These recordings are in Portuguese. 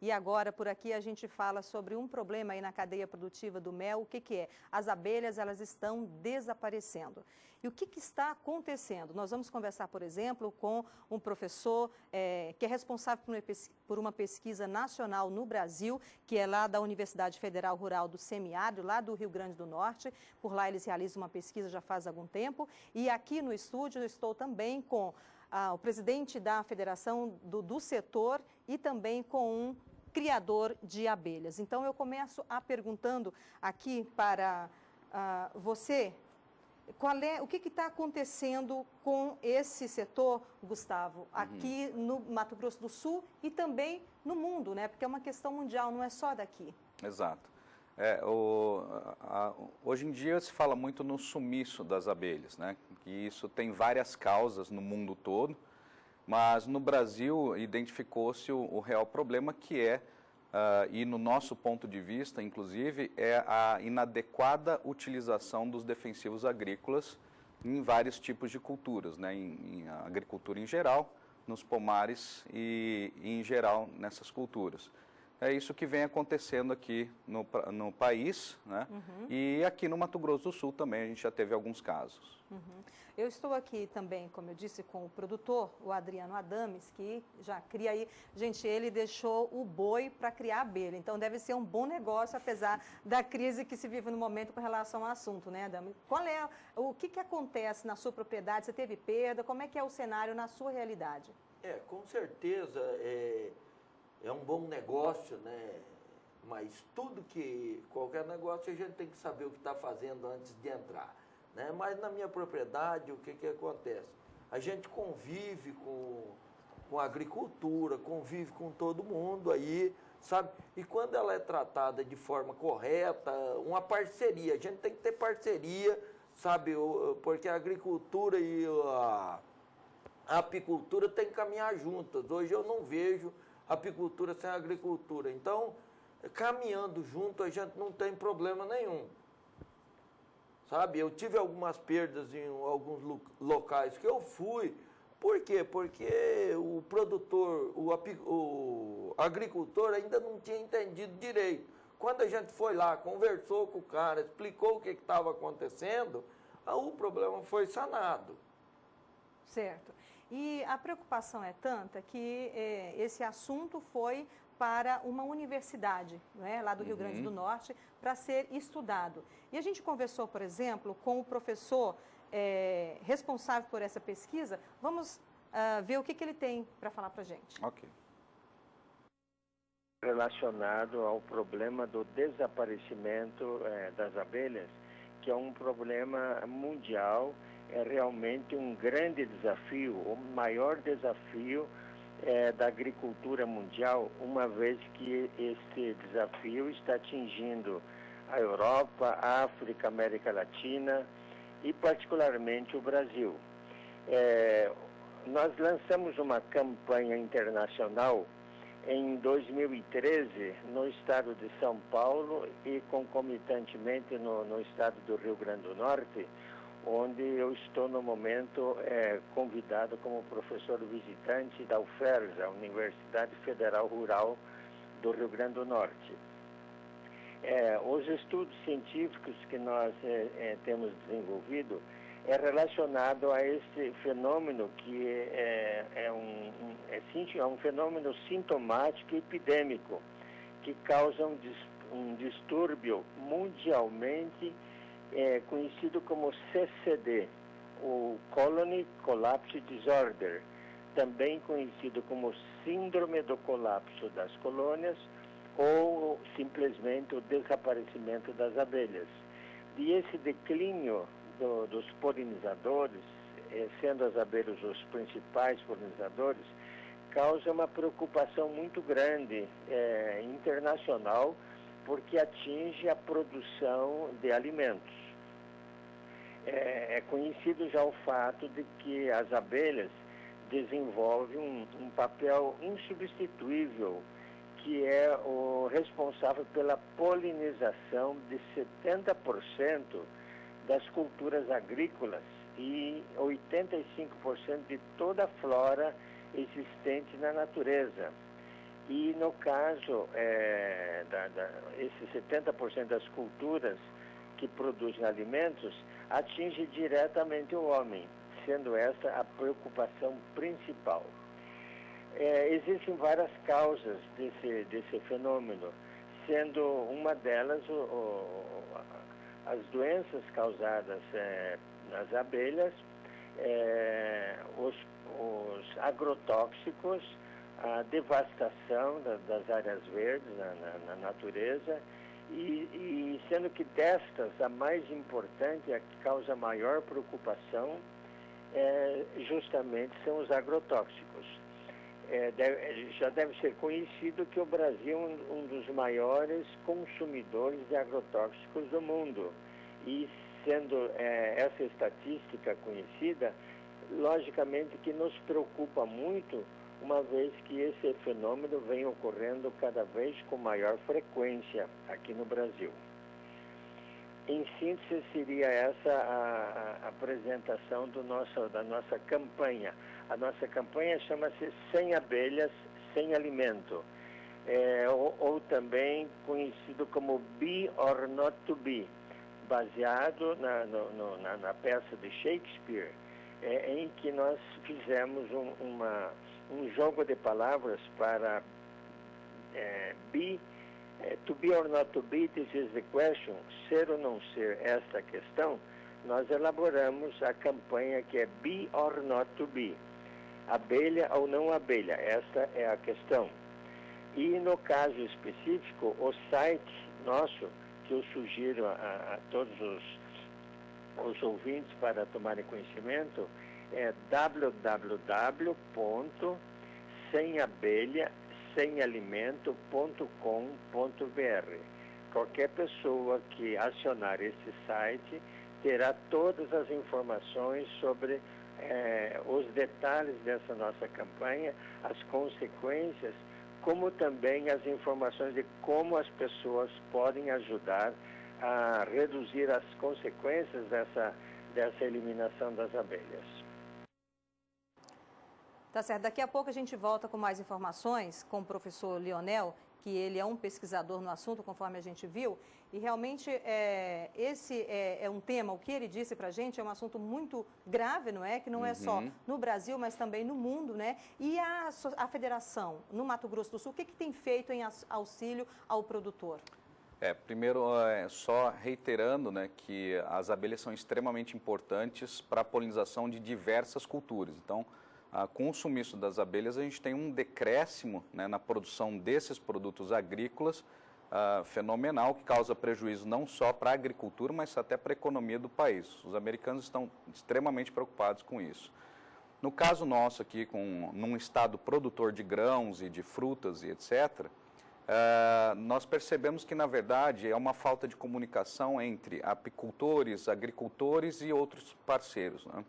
E agora, por aqui, a gente fala sobre um problema aí na cadeia produtiva do mel. O que que é? As abelhas, elas estão desaparecendo. E o que que está acontecendo? Nós vamos conversar, por exemplo, com um professor que é responsável por uma pesquisa nacional no Brasil, que é lá da Universidade Federal Rural do Semiárido, lá do Rio Grande do Norte. Por lá eles realizam uma pesquisa já faz algum tempo. E aqui no estúdio eu estou também com o presidente da Federação do Setor e também com um criador de abelhas. Então eu começo perguntando aqui para você, o que está acontecendo com esse setor, Gustavo, aqui no Mato Grosso do Sul e também no mundo, né? Porque é uma questão mundial, não é só daqui. Exato. Hoje em dia se fala muito no sumiço das abelhas, né? Que isso tem várias causas no mundo todo, mas no Brasil identificou-se o real problema que e no nosso ponto de vista, inclusive, é a inadequada utilização dos defensivos agrícolas em vários tipos de culturas, né? Em agricultura em geral, nos pomares e em geral nessas culturas. É isso que vem acontecendo aqui no país, né? E aqui no Mato Grosso do Sul também a gente já teve alguns casos. Eu estou aqui também, como eu disse, com o produtor, o Adriano Adames, que já cria aí. Gente, ele deixou o boi para criar abelha, então deve ser um bom negócio, apesar da crise que se vive no momento com relação ao assunto, né, Adames? O que acontece na sua propriedade? Você teve perda? Como é que é o cenário na sua realidade? Com certeza é um bom negócio, né? Mas qualquer negócio a gente tem que saber o que está fazendo antes de entrar, né? Mas na minha propriedade, o que acontece? A gente convive com a agricultura, convive com todo mundo aí, sabe? E quando ela é tratada de forma correta, uma parceria, a gente tem que ter parceria, sabe? Porque a agricultura e a apicultura tem que caminhar juntas. Hoje eu não vejo apicultura sem agricultura. Então, caminhando junto, a gente não tem problema nenhum. Sabe, eu tive algumas perdas em alguns locais que eu fui. Por quê? Porque o produtor, o agricultor ainda não tinha entendido direito. Quando a gente foi lá, conversou com o cara, explicou o que estava acontecendo, o problema foi sanado. Certo. E a preocupação é tanta que esse assunto foi para uma universidade, né, lá do Rio Grande do Norte, para ser estudado. E a gente conversou, por exemplo, com o professor responsável por essa pesquisa. Vamos ver o que ele tem para falar para a gente. Ok. Relacionado ao problema do desaparecimento das abelhas, que é um problema mundial. É realmente um grande desafio, o maior desafio da agricultura mundial, uma vez que esse desafio está atingindo a Europa, a África, a América Latina e particularmente o Brasil. Nós lançamos uma campanha internacional em 2013 no estado de São Paulo e concomitantemente no estado do Rio Grande do Norte, onde eu estou no momento convidado como professor visitante da UFERJ, a Universidade Federal Rural do Rio Grande do Norte. Os estudos científicos que nós temos desenvolvido relacionado a esse fenômeno que é um fenômeno sintomático e epidêmico que causa um distúrbio mundialmente conhecido como CCD, o Colony Collapse Disorder, também conhecido como Síndrome do Colapso das Colônias ou simplesmente o desaparecimento das abelhas. E esse declínio dos polinizadores, sendo as abelhas os principais polinizadores, causa uma preocupação muito grande internacional, porque atinge a produção de alimentos. É conhecido já o fato de que as abelhas desenvolvem um papel insubstituível, que é o responsável pela polinização de 70% das culturas agrícolas e 85% de toda a flora existente na natureza. E no caso, esses 70% das culturas que produzem alimentos atinge diretamente o homem, sendo essa a preocupação principal. Existem várias causas desse fenômeno, sendo uma delas as doenças causadas nas abelhas, os agrotóxicos, a devastação das áreas verdes na natureza, e sendo que destas, a mais importante, a que causa maior preocupação, justamente são os agrotóxicos. Já deve ser conhecido que o Brasil é um dos maiores consumidores de agrotóxicos do mundo. E sendo essa estatística conhecida, logicamente que nos preocupa muito, uma vez que esse fenômeno vem ocorrendo cada vez com maior frequência aqui no Brasil. Em síntese, seria essa a apresentação da nossa campanha. A nossa campanha chama-se Sem Abelhas, Sem Alimento, ou também conhecido como Be or Not to Be, baseado na peça de Shakespeare, em que nós fizemos um jogo de palavras para to be or not to be, this is the question, ser ou não ser, esta questão. Nós elaboramos a campanha que é Be or Not to Be, abelha ou não abelha, esta é a questão. E no caso específico, o site nosso, que eu sugiro a todos os ouvintes para tomarem conhecimento, é www.semabelhasemalimento.com.br. Qualquer pessoa que acionar esse site terá todas as informações sobre os detalhes dessa nossa campanha, as consequências, como também as informações de como as pessoas podem ajudar a reduzir as consequências dessa eliminação das abelhas. Tá certo. Daqui a pouco a gente volta com mais informações com o professor Lionel, que ele é um pesquisador no assunto, conforme a gente viu, e realmente esse é um tema, o que ele disse para a gente, é um assunto muito grave, não é? Que não é só no Brasil, mas também no mundo, né? E a federação, no Mato Grosso do Sul, o que tem feito em auxílio ao produtor? Primeiro, só reiterando, né, que as abelhas são extremamente importantes para a polinização de diversas culturas. Então, com o sumiço das abelhas, a gente tem um decréscimo, né, na produção desses produtos agrícolas fenomenal, que causa prejuízo não só para a agricultura, mas até para a economia do país. Os americanos estão extremamente preocupados com isso. No caso nosso aqui, num estado produtor de grãos e de frutas e etc., nós percebemos que, na verdade, é uma falta de comunicação entre apicultores, agricultores e outros parceiros, né?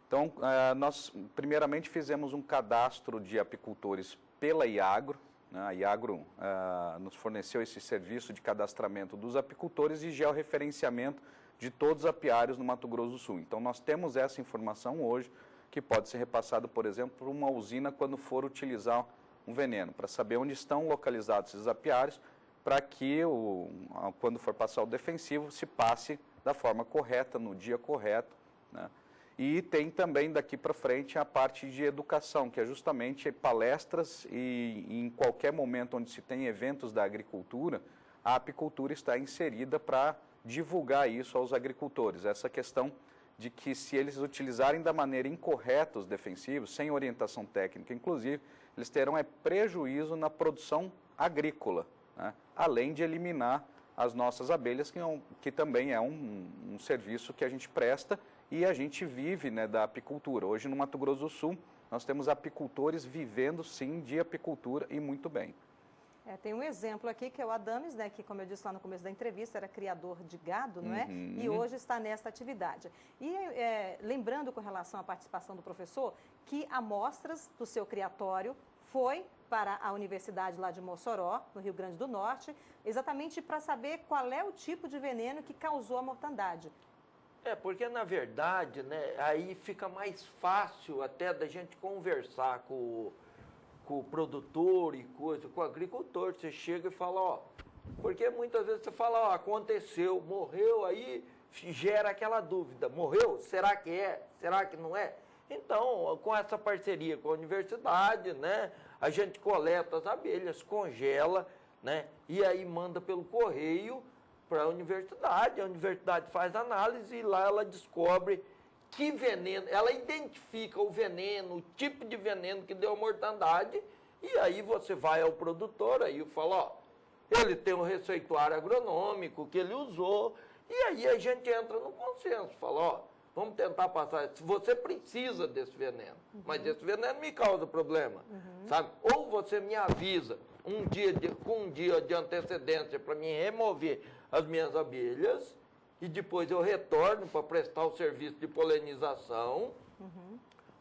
Então, nós primeiramente fizemos um cadastro de apicultores pela Iagro, né? A Iagro nos forneceu esse serviço de cadastramento dos apicultores e georreferenciamento de todos os apiários no Mato Grosso do Sul. Então, nós temos essa informação hoje, que pode ser repassada, por exemplo, por uma usina quando for utilizar um veneno, para saber onde estão localizados esses apiários, para que, quando for passar o defensivo, se passe da forma correta, no dia correto, né? E tem também daqui para frente a parte de educação, que é justamente palestras e em qualquer momento onde se tem eventos da agricultura, a apicultura está inserida para divulgar isso aos agricultores. Essa questão de que se eles utilizarem da maneira incorreta os defensivos, sem orientação técnica, inclusive, eles terão prejuízo na produção agrícola, né? Além de eliminar as nossas abelhas, que também é um serviço que a gente presta e a gente vive, né, da apicultura. Hoje no Mato Grosso do Sul, nós temos apicultores vivendo sim de apicultura e muito bem. Tem um exemplo aqui que é o Adames, né, que, como eu disse lá no começo da entrevista, era criador de gado, não é? E hoje está nessa atividade. E lembrando com relação à participação do professor, que amostras do seu criatório foi para a Universidade lá de Mossoró, no Rio Grande do Norte, exatamente para saber qual é o tipo de veneno que causou a mortandade. Porque na verdade, né, aí fica mais fácil até da gente conversar com com o produtor e coisa, com o agricultor. Você chega e fala, ó, porque muitas vezes você fala, ó, aconteceu, morreu, aí gera aquela dúvida, morreu? Será que é? Será que não é? Então, com essa parceria com a universidade, né, a gente coleta as abelhas, congela, né, e aí manda pelo correio para a universidade faz análise e lá ela descobre que veneno, ela identifica o veneno, o tipo de veneno que deu a mortandade, e aí você vai ao produtor, aí fala, ó, ele tem um receituário agronômico que ele usou, e aí a gente entra no consenso, fala, ó, vamos tentar passar, se você precisa desse veneno, mas esse veneno me causa problema, sabe? Ou você me avisa com um dia de antecedência para me remover as minhas abelhas, e depois eu retorno para prestar o serviço de polinização,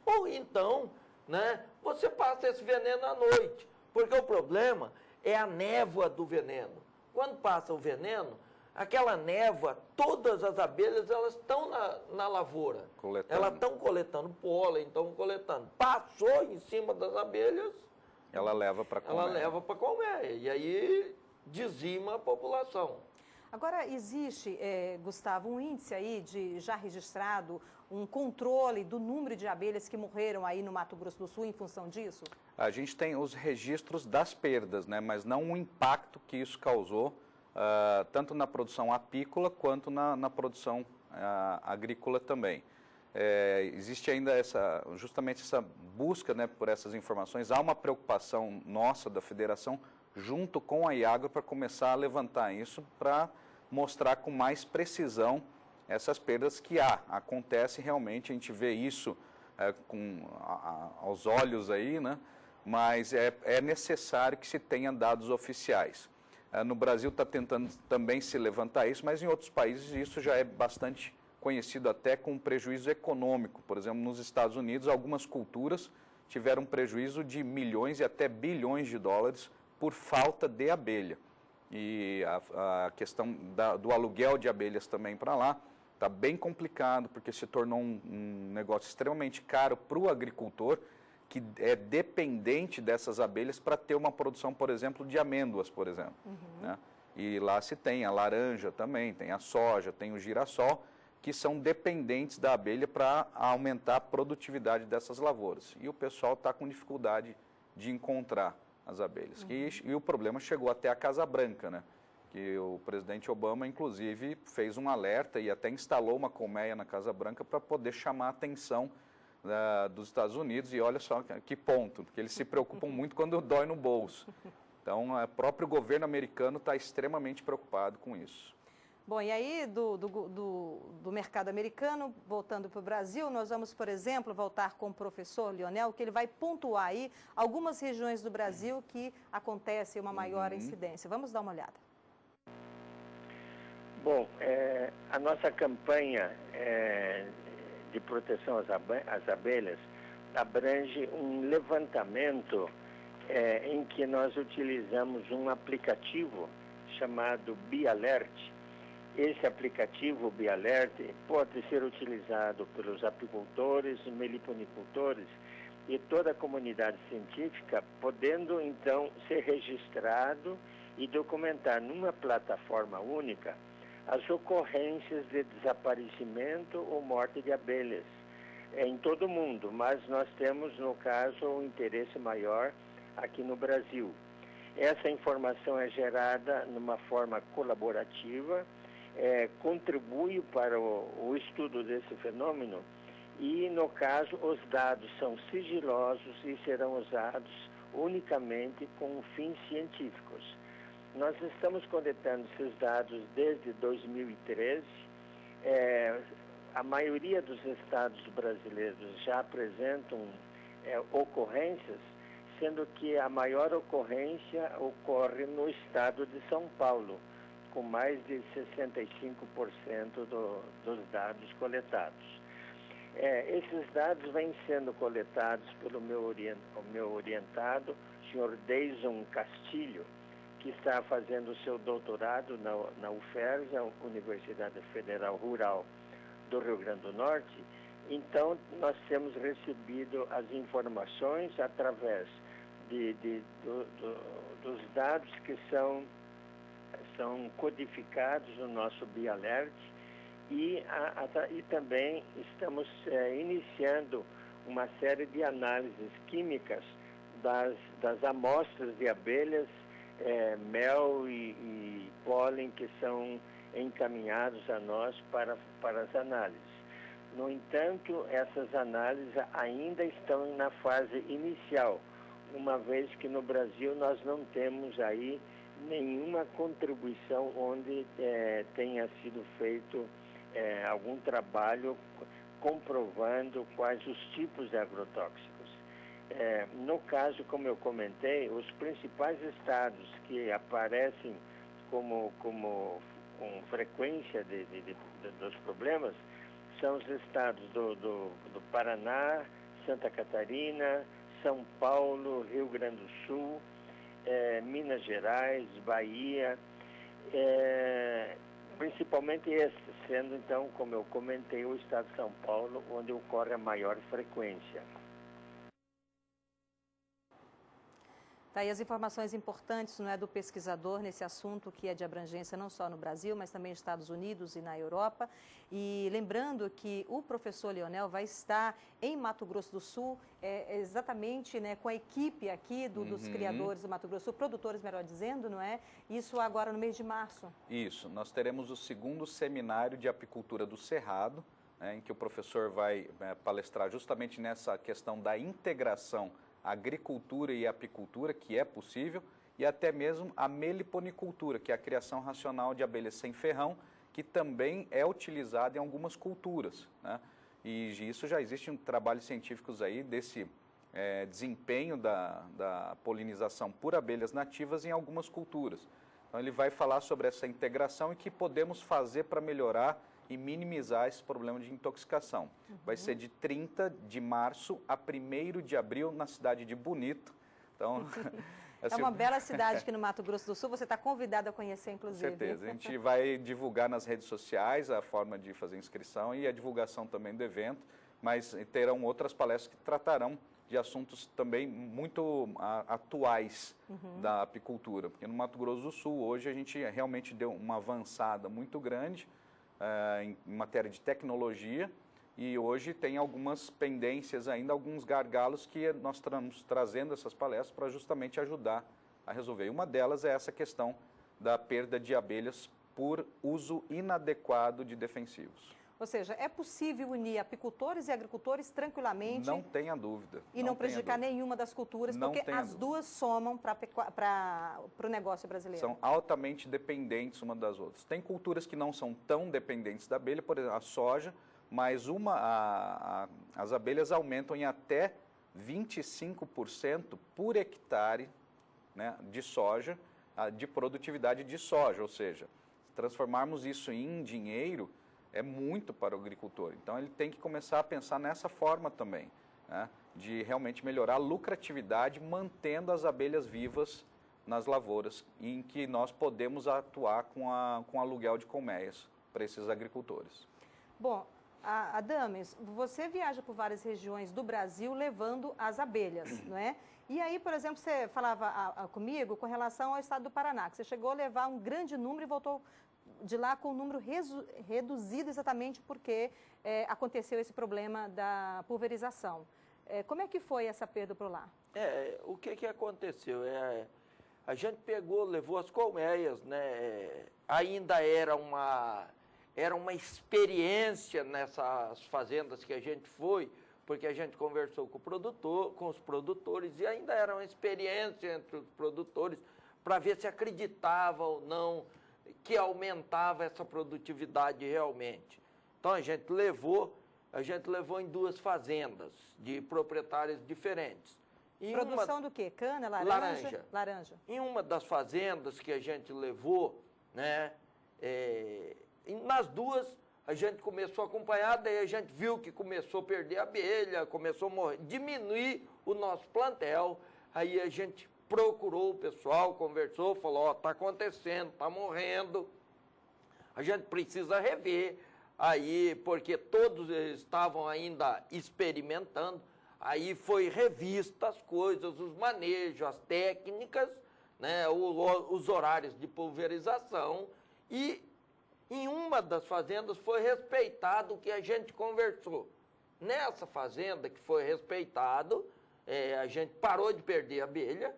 ou então, né, você passa esse veneno à noite, porque o problema é a névoa do veneno. Quando passa o veneno, aquela névoa, todas as abelhas, elas estão na lavoura. Elas estão coletando pólen, estão coletando. Passou em cima das abelhas, ela leva para comer. Ela leva para comer, e aí dizima a população. Agora, existe, Gustavo, um índice aí já registrado, um controle do número de abelhas que morreram aí no Mato Grosso do Sul em função disso? A gente tem os registros das perdas, né, mas não o impacto que isso causou, tanto na produção apícola quanto na produção agrícola também. Existe ainda justamente essa busca, né, por essas informações. Há uma preocupação nossa da federação junto com a IAGRO para começar a levantar isso, para mostrar com mais precisão essas perdas que acontece realmente. A gente vê isso aos olhos aí, né? Mas é necessário que se tenha dados oficiais. No Brasil está tentando também se levantar isso, mas em outros países isso já é bastante conhecido, até com prejuízo econômico. Por exemplo, nos Estados Unidos, algumas culturas tiveram prejuízo de milhões e até bilhões de dólares por falta de abelha. E a questão do aluguel de abelhas também para lá está bem complicado, porque se tornou um negócio extremamente caro para o agricultor, que é dependente dessas abelhas para ter uma produção, por exemplo, de amêndoas, por exemplo. Né? E lá se tem a laranja também, tem a soja, tem o girassol, que são dependentes da abelha para aumentar a produtividade dessas lavouras. E o pessoal está com dificuldade de encontrar as abelhas. E o problema chegou até a Casa Branca, né? Que o presidente Obama, inclusive, fez um alerta e até instalou uma colmeia na Casa Branca para poder chamar a atenção dos Estados Unidos. E olha só que ponto, porque eles se preocupam muito quando dói no bolso. Então, o próprio governo americano está extremamente preocupado com isso. Bom, e aí do mercado americano, voltando para o Brasil, nós vamos, por exemplo, voltar com o professor Lionel, que ele vai pontuar aí algumas regiões do Brasil que acontece uma maior incidência. Vamos dar uma olhada. Bom, a nossa campanha de proteção às abelhas abrange um levantamento em que nós utilizamos um aplicativo chamado BeAlert. Esse aplicativo BeAlert pode ser utilizado pelos apicultores, meliponicultores e toda a comunidade científica, podendo então ser registrado e documentar numa plataforma única as ocorrências de desaparecimento ou morte de abelhas em todo o mundo, mas nós temos, no caso, um interesse maior aqui no Brasil. Essa informação é gerada numa forma colaborativa, contribui para o estudo desse fenômeno e, no caso, os dados são sigilosos e serão usados unicamente com fins científicos. Nós estamos coletando esses dados desde 2013. A maioria dos estados brasileiros já apresentam ocorrências, sendo que a maior ocorrência ocorre no estado de São Paulo, com mais de 65% dos dados coletados. Esses dados vêm sendo coletados pelo meu orientado, senhor Deison Castilho, que está fazendo o seu doutorado na UFERJ, a Universidade Federal Rural do Rio Grande do Norte. Então, nós temos recebido as informações através dos dados que são codificados no nosso BioAlert e também estamos iniciando uma série de análises químicas das amostras de abelhas, mel e pólen que são encaminhados a nós para as análises. No entanto, essas análises ainda estão na fase inicial, uma vez que no Brasil nós não temos aí nenhuma contribuição onde tenha sido feito algum trabalho comprovando quais os tipos de agrotóxicos. No caso, como eu comentei, os principais estados que aparecem com frequência dos problemas são os estados do Paraná, Santa Catarina, São Paulo, Rio Grande do Sul, Minas Gerais, Bahia, principalmente estes, sendo então, como eu comentei, o estado de São Paulo, onde ocorre a maior frequência. Tá aí as informações importantes, não é, do pesquisador nesse assunto que é de abrangência não só no Brasil, mas também nos Estados Unidos e na Europa. E lembrando que o professor Leonel vai estar em Mato Grosso do Sul, exatamente, né, com a equipe aqui dos criadores do Mato Grosso do Sul, produtores, melhor dizendo, não é? Isso agora no mês de março. Isso, nós teremos o 2º seminário de apicultura do Cerrado, né, em que o professor vai palestrar justamente nessa questão da integração agricultura e apicultura, que é possível, e até mesmo a meliponicultura, que é a criação racional de abelhas sem ferrão, que também é utilizada em algumas culturas, né? E isso já existem trabalhos científicos aí desse desempenho da polinização por abelhas nativas em algumas culturas. Então ele vai falar sobre essa integração e que podemos fazer para melhorar e minimizar esse problema de intoxicação. Vai ser de 30 de março a 1º de abril na cidade de Bonito. Então, é uma bela cidade aqui no Mato Grosso do Sul, você está convidado a conhecer, inclusive. Com certeza. A gente vai divulgar nas redes sociais a forma de fazer inscrição e a divulgação também do evento, mas terão outras palestras que tratarão de assuntos também muito atuais da apicultura. Porque no Mato Grosso do Sul, hoje, a gente realmente deu uma avançada muito grande em matéria de tecnologia, e hoje tem algumas pendências ainda, alguns gargalos que nós estamos trazendo essas palestras para justamente ajudar a resolver. E uma delas é essa questão da perda de abelhas por uso inadequado de defensivos. Ou seja, é possível unir apicultores e agricultores tranquilamente? Não tenha dúvida. E não prejudicar nenhuma das culturas, porque as duas somam para o negócio brasileiro. São altamente dependentes uma das outras. Tem culturas que não são tão dependentes da abelha, por exemplo, a soja, mas as abelhas aumentam em até 25% por hectare, né, de soja, de produtividade de soja. Ou seja, se transformarmos isso em dinheiro, é muito para o agricultor. Então, ele tem que começar a pensar nessa forma também, né, de realmente melhorar a lucratividade, mantendo as abelhas vivas nas lavouras, em que nós podemos atuar com aluguel de colmeias para esses agricultores. Bom, Adames, você viaja por várias regiões do Brasil levando as abelhas, não é? E aí, por exemplo, você falava comigo com relação ao estado do Paraná, que você chegou a levar um grande número e voltou de lá com um número reduzido exatamente porque aconteceu esse problema da pulverização. Como é que foi essa perda por lá? O que aconteceu? A gente levou as colmeias, né? Ainda era uma experiência nessas fazendas que a gente foi, porque a gente conversou com os produtores, e ainda era uma experiência entre os produtores para ver se acreditava ou não que aumentava essa produtividade realmente. Então a gente levou em 2 fazendas de proprietários diferentes. Produção do quê? Cana, laranja? Laranja. Em uma das fazendas que a gente levou, né, nas 2 a gente começou a acompanhar, daí a gente viu que começou a perder abelha, começou a morrer, diminuir o nosso plantel, aí a gente procurou o pessoal, conversou, falou, está acontecendo, está morrendo, a gente precisa rever aí, porque todos estavam ainda experimentando. Aí foi revista as coisas, os manejos, as técnicas, né, os horários de pulverização, e em uma das fazendas foi respeitado o que a gente conversou. Nessa fazenda que foi respeitado, a gente parou de perder abelha,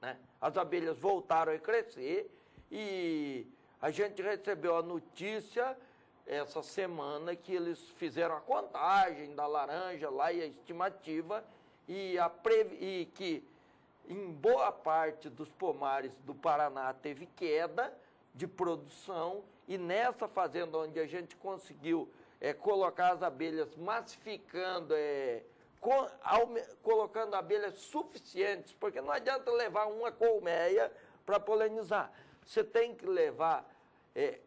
né, as abelhas voltaram a crescer, e a gente recebeu a notícia essa semana que eles fizeram a contagem da laranja lá e a estimativa, e que em boa parte dos pomares do Paraná teve queda de produção, e nessa fazenda onde a gente conseguiu colocar as abelhas massificando, colocando abelhas suficientes, porque não adianta levar uma colmeia para polinizar. Você tem que levar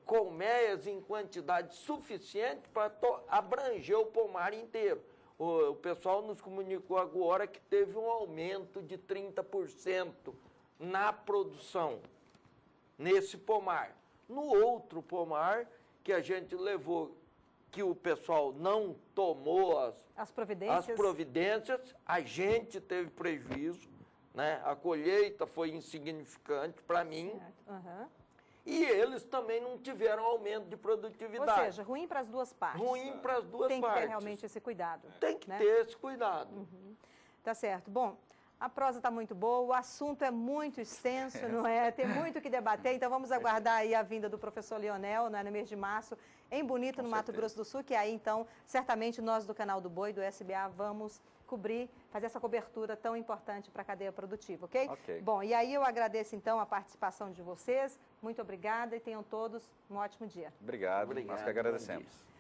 colmeias em quantidade suficiente para abranger o pomar inteiro. O pessoal nos comunicou agora que teve um aumento de 30% na produção, nesse pomar. No outro pomar que a gente levou, que o pessoal não tomou as providências, a gente teve prejuízo, né? A colheita foi insignificante para mim. Uhum. E eles também não tiveram aumento de produtividade. Ou seja, ruim para as duas partes. Ruim para as duas partes. partes. Tem que ter realmente esse cuidado. Tem que né? ter esse cuidado. Uhum. Tá certo. Bom, a prosa está muito boa, o assunto é muito extenso, não é? Tem muito o que debater, então vamos aguardar aí a vinda do professor Leonel, né, no mês de março, em Bonito, no Mato Grosso do Sul, que aí, então, certamente nós do Canal do Boi, do SBA, vamos cobrir, fazer essa cobertura tão importante para a cadeia produtiva, ok? Ok. Bom, e aí eu agradeço, então, a participação de vocês, muito obrigada e tenham todos um ótimo dia. Obrigado, nós que agradecemos.